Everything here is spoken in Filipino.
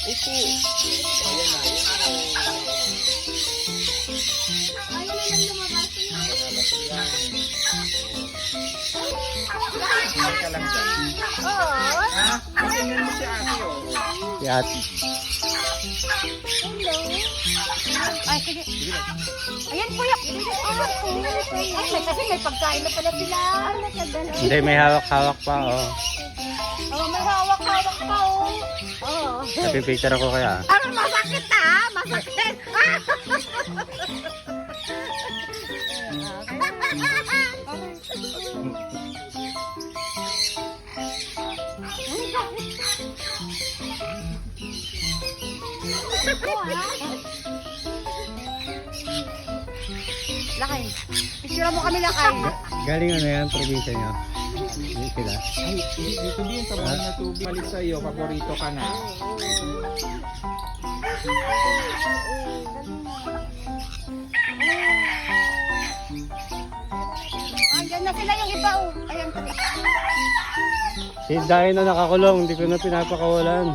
Upo. Ayan na. Ayaw na lang lumabas. Ay ka lang dyan. Oo. Ha? Tingnan mo si ate oh. Si ate. Hello. Ay, sige. Ayan, kuya. Ay, kasi may pagkain na pala sila. Hindi, may hawak-hawak pa, oh. Oh, may hawak-hawak pa, oh. Oo. Napipicture ako kaya. Ah, masakit ha? Masakit. Lakay. Picture mo kami lakay. Galing ano yan, probinsya nyo? Hindi sila. Ay, dito din sa buhay na tubig. Balik sa'yo, paborito ka na. Andyan na sila yung iba, oh. Ayan. Si Dayo na nakakulong, hindi ko na pinapakawalan.